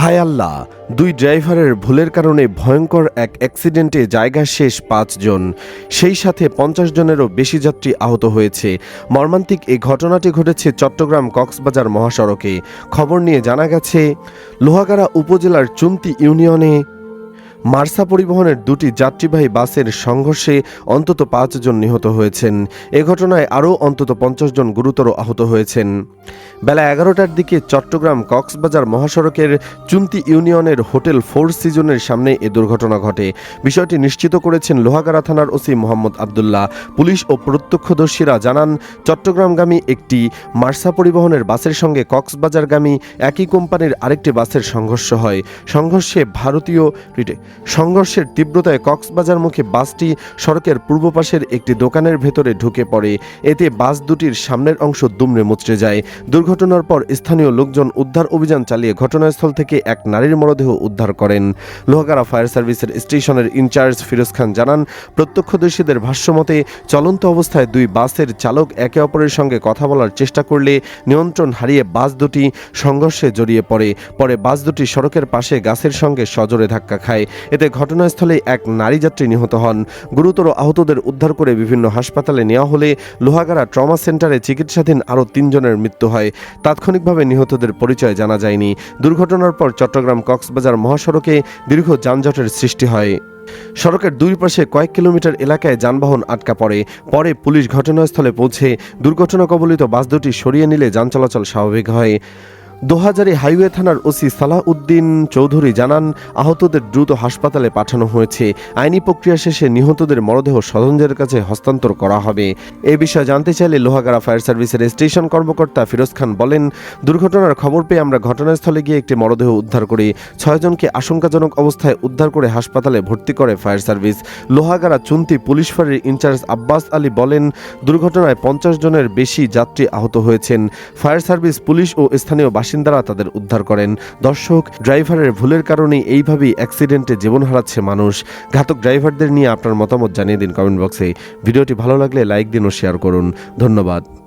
হায় আল্লাহ, দুই ড্রাইভারের ভুলের কারণে ভয়ঙ্কর এক অ্যাক্সিডেন্টে জায়গা শেষ ৫ জন, সেই সাথে ৫০ জনেরও বেশি যাত্রী আহত হয়েছে। মর্মান্তিক এই ঘটনাটি ঘটেছে চট্টগ্রাম কক্সবাজার মহাসড়কে। খবর নিয়ে জানা গেছে, লোহাগাড়া উপজেলার চুন্তি ইউনিয়নে মার্সা পরিবহনের দুটি যাত্রীবাহী বাসের সংঘর্ষে অন্তত ৫ জন নিহত হয়েছেন। এ ঘটনায় আরও অন্তত ৫০ জন গুরুতর আহত হয়েছেন। বেলা ১১টার দিকে চট্টগ্রাম কক্সবাজার মহাসড়কের চুন্তি ইউনিয়নের হোটেল ফোর সিজনের সামনে এ দুর্ঘটনা ঘটে। বিষয়টি নিশ্চিত করেছেন লোহাগাড়া থানার ওসি মোহাম্মদ আবদুল্লাহ। পুলিশ ও প্রত্যক্ষদর্শীরা জানান, চট্টগ্রামগামী একটি মার্সা পরিবহনের বাসের সঙ্গে কক্সবাজারগামী একই কোম্পানির আরেকটি বাসের সংঘর্ষ হয়। সংঘর্ষের তীব্রতায় কক্সবাজারমুখী বাসটি সড়কের পূর্ব পাশের একটি দোকানের ভেতরে ঢুকে পড়ে। এতে বাস দুটির সামনের অংশ দুমড়ে মুচড়ে যায়। দুর্ঘটনার পর স্থানীয় লোকজন উদ্ধার অভিযান চালিয়ে ঘটনাস্থল থেকে এক নারীর মরদেহ উদ্ধার করেন। লোহাগাড়া ফায়ার সার্ভিসের স্টেশনের ইনচার্জ ফিরোজ খান জানান, প্রত্যক্ষদর্শীদের ভাষ্যমতে চলন্ত অবস্থায় দুই বাসের চালক একে অপরের সঙ্গে কথা বলার চেষ্টা করলে নিয়ন্ত্রণ হারিয়ে বাস দুটি সংঘর্ষে জড়িয়ে পড়ে। পরে বাস দুটি সড়কের পাশে গাছের সঙ্গে সজোরে ধাক্কা খায়। এতে ঘটনাস্থলে এক নারী যাত্রী নিহত হন। গুরুতর আহতদের উদ্ধার করে বিভিন্ন হাসপাতালে নেওয়া হলে লোহাগাড়া ট্রমা সেন্টারে চিকিৎসাধীন আরও ৩ জনের মৃত্যু হয়। তাৎক্ষণিকভাবে নিহতদের পরিচয় জানা যায়নি। দুর্ঘটনার পর চট্টগ্রাম কক্সবাজার মহাসড়কে দীর্ঘ যানজটের সৃষ্টি হয়। সড়কের দুই পাশে কয়েক কিলোমিটার এলাকায় যানবাহন আটকা পড়ে। পরে পুলিশ ঘটনাস্থলে পৌঁছে দুর্ঘটনা কবলিত বাস দুটি সরিয়ে নিলে যান চলাচল স্বাভাবিক হয়। দোহাজারী হাইওয়ে থানার ওসি সালাহউদ্দিন চৌধুরী জানান, আহতদের দ্রুত হাসপাতালে পাঠানো হয়েছে। আইনি প্রক্রিয়া শেষে নিহতদের মরদেহ স্বজনদের কাছে হস্তান্তর করা হবে। এ বিষয়ে জানতে চাইলে লোহাগাড়া ফায়ার সার্ভিসের স্টেশন কর্মকর্তা ফিরোজ খান বলেন, দুর্ঘটনার খবর পেয়ে আমরা ঘটনাস্থলে গিয়ে একটি মরদেহ উদ্ধার করি। ৬ জনকে আশঙ্কাজনক অবস্থায় উদ্ধার করে হাসপাতালে ভর্তি করে ফায়ার সার্ভিস। লোহাগাড়া চুন্তি পুলিশ ফাঁড়ির ইনচার্জ আব্বাস আলী বলেন, দুর্ঘটনায় ৫০ জনের বেশি যাত্রী আহত হয়েছেন। ফায়ার সার্ভিস, পুলিশ ও স্থানীয় বাসিন্দারা তাদের উদ্ধার করেন। দর্শক, ড্রাইভারের ভুলের কারণে এইভাবেই অ্যাক্সিডেন্টে জীবন হারাচ্ছে মানুষ। ঘাতক ড্রাইভারদের নিয়ে আপনার মতামত জানিয়ে দিন কমেন্ট বক্সে। ভিডিওটি ভালো লাগলে লাইক দিন ও শেয়ার করুন। ধন্যবাদ।